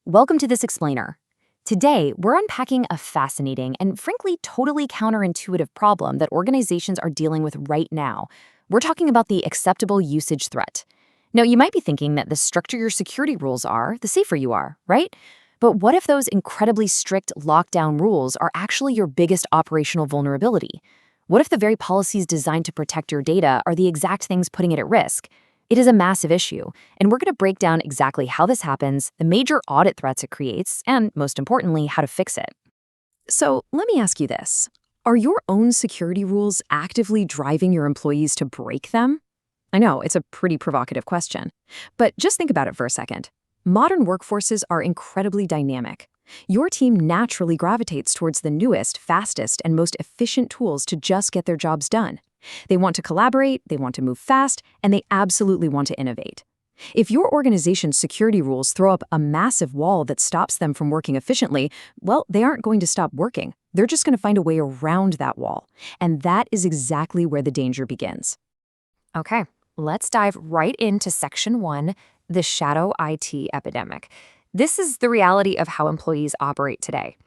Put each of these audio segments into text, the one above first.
welcome to this explainer. Today, we're unpacking a fascinating and frankly totally counterintuitive problem that organizations are dealing with right now. We're talking about the acceptable usage threat. Now, you might be thinking that the stricter your security rules are, the safer you are, right? But what if those incredibly strict lockdown rules are actually your biggest operational vulnerability? What if the very policies designed to protect your data are the exact things putting it at risk? It is a massive issue, and we're going to break down exactly how this happens, the major audit threats it creates, and most importantly, how to fix it. So let me ask you this. Are your own security rules actively driving your employees to break them? I know, it's a pretty provocative question, but just think about it for a second. Modern workforces are incredibly dynamic. Your team naturally gravitates towards the newest, fastest, and most efficient tools to just get their jobs done. They want to collaborate, they want to move fast, and they absolutely want to innovate. If your organization's security rules throw up a massive wall that stops them from working efficiently, well, they aren't going to stop working. They're just going to find a way around that wall. And that is exactly where the danger begins. Okay, let's dive right into Section 1, the shadow IT epidemic. This is the reality of how employees operate today.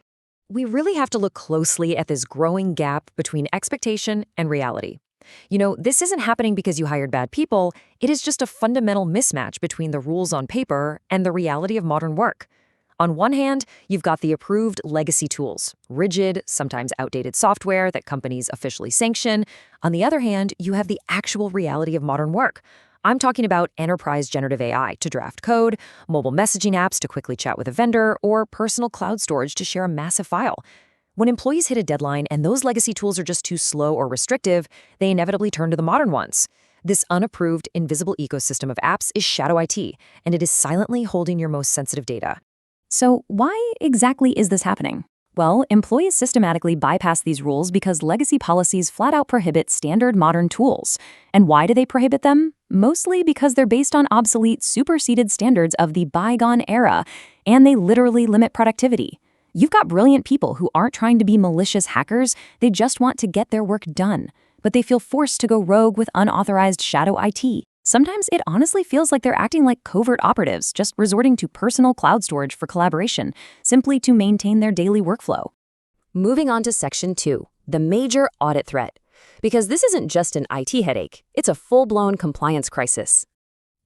We really have to look closely at this growing gap between expectation and reality. You know, this isn't happening because you hired bad people. It is just a fundamental mismatch between the rules on paper and the reality of modern work. On one hand, you've got the approved legacy tools, rigid, sometimes outdated software that companies officially sanction. On the other hand, you have the actual reality of modern work. I'm talking about enterprise generative AI to draft code, mobile messaging apps to quickly chat with a vendor, or personal cloud storage to share a massive file. When employees hit a deadline and those legacy tools are just too slow or restrictive, they inevitably turn to the modern ones. This unapproved, invisible ecosystem of apps is shadow IT, and it is silently holding your most sensitive data. So why exactly is this happening? Well, employees systematically bypass these rules because legacy policies flat out prohibit standard modern tools. And why do they prohibit them? Mostly because they're based on obsolete, superseded standards of the bygone era, and they literally limit productivity. You've got brilliant people who aren't trying to be malicious hackers, they just want to get their work done. But they feel forced to go rogue with unauthorized shadow IT. Sometimes it honestly feels like they're acting like covert operatives, just resorting to personal cloud storage for collaboration, simply to maintain their daily workflow. Moving on to Section 2, the major audit threat. Because this isn't just an IT headache, it's a full-blown compliance crisis.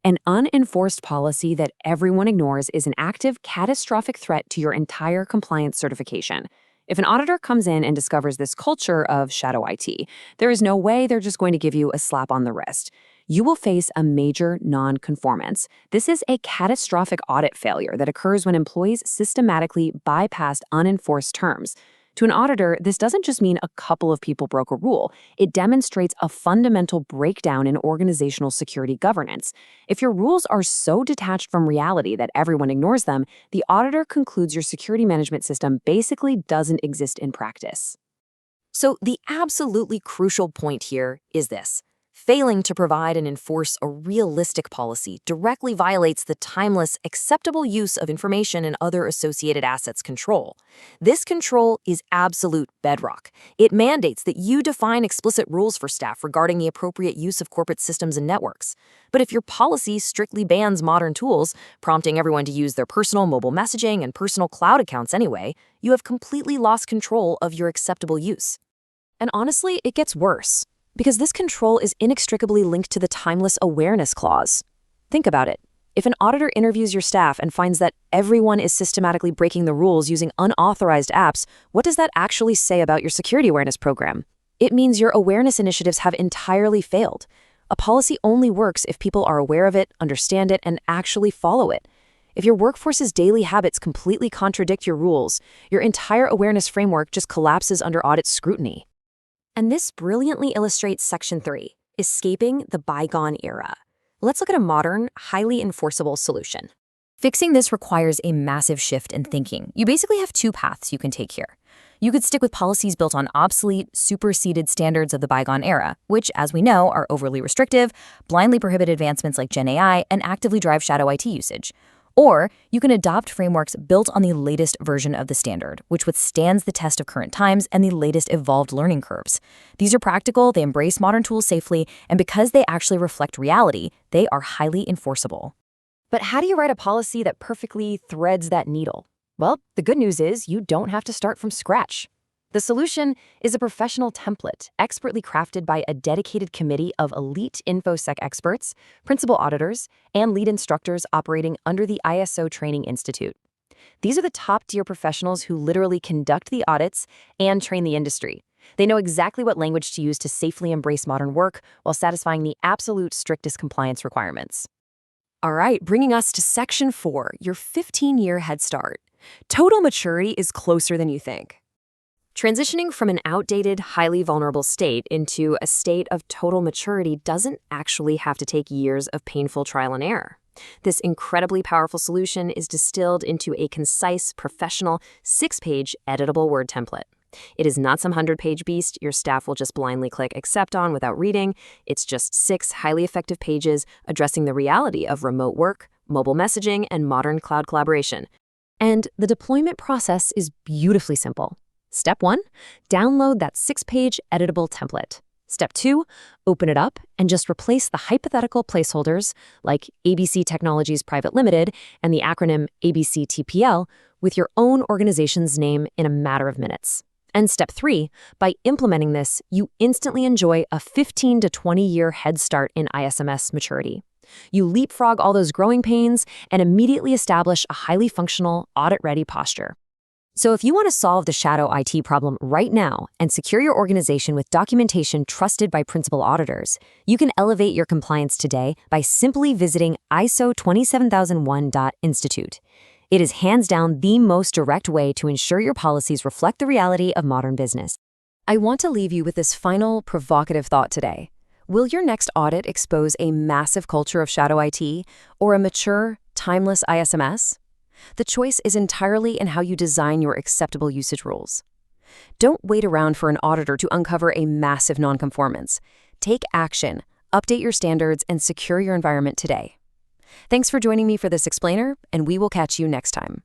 An unenforced policy that everyone ignores is an active, catastrophic threat to your entire compliance certification. If an auditor comes in and discovers this culture of shadow IT, there is no way they're just going to give you a slap on the wrist. You will face a major non-conformance. This is a catastrophic audit failure that occurs when employees systematically bypass unenforced terms. To an auditor, this doesn't just mean a couple of people broke a rule. It demonstrates a fundamental breakdown in organizational security governance. If your rules are so detached from reality that everyone ignores them, the auditor concludes your security management system basically doesn't exist in practice. So the absolutely crucial point here is this. Failing to provide and enforce a realistic policy directly violates the timeless, acceptable use of information and other associated assets control. This control is absolute bedrock. It mandates that you define explicit rules for staff regarding the appropriate use of corporate systems and networks. But if your policy strictly bans modern tools, prompting everyone to use their personal mobile messaging and personal cloud accounts anyway, you have completely lost control of your acceptable use. And honestly, it gets worse. Because this control is inextricably linked to the timeless awareness clause. Think about it. If an auditor interviews your staff and finds that everyone is systematically breaking the rules using unauthorized apps, what does that actually say about your security awareness program? It means your awareness initiatives have entirely failed. A policy only works if people are aware of it, understand it, and actually follow it. If your workforce's daily habits completely contradict your rules, your entire awareness framework just collapses under audit scrutiny. And this brilliantly illustrates Section 3, escaping the bygone era. Let's look at a modern, highly enforceable solution. Fixing this requires a massive shift in thinking. You basically have two paths you can take here. You could stick with policies built on obsolete, superseded standards of the bygone era, which, as we know, are overly restrictive, blindly prohibit advancements like Gen AI, and actively drive shadow IT usage. Or you can adopt frameworks built on the latest version of the standard, which withstands the test of current times and the latest evolved learning curves. These are practical, they embrace modern tools safely, and because they actually reflect reality, they are highly enforceable. But how do you write a policy that perfectly threads that needle? Well, the good news is you don't have to start from scratch. The solution is a professional template expertly crafted by a dedicated committee of elite InfoSec experts, principal auditors, and lead instructors operating under the ISO Training Institute. These are the top-tier professionals who literally conduct the audits and train the industry. They know exactly what language to use to safely embrace modern work while satisfying the absolute strictest compliance requirements. All right, bringing us to Section 4, your 15-year head start. Total maturity is closer than you think. Transitioning from an outdated, highly vulnerable state into a state of total maturity doesn't actually have to take years of painful trial and error. This incredibly powerful solution is distilled into a concise, professional, 6-page editable Word template. It is not some 100-page beast your staff will just blindly click accept on without reading. It's just 6 highly effective pages addressing the reality of remote work, mobile messaging, and modern cloud collaboration. And the deployment process is beautifully simple. Step 1, download that 6-page editable template. Step 2, open it up and just replace the hypothetical placeholders like ABC Technologies Private Limited and the acronym ABCTPL with your own organization's name in a matter of minutes. And step 3, by implementing this, you instantly enjoy a 15 to 20-year head start in ISMS maturity. You leapfrog all those growing pains and immediately establish a highly functional, audit-ready posture. So if you want to solve the shadow IT problem right now and secure your organization with documentation trusted by principal auditors, you can elevate your compliance today by simply visiting ISO 27001.institute. It is hands down the most direct way to ensure your policies reflect the reality of modern business. I want to leave you with this final provocative thought today. Will your next audit expose a massive culture of shadow IT or a mature, timeless ISMS? The choice is entirely in how you design your acceptable usage rules. Don't wait around for an auditor to uncover a massive non-conformance. Take action, update your standards, and secure your environment today. Thanks for joining me for this explainer, and we will catch you next time.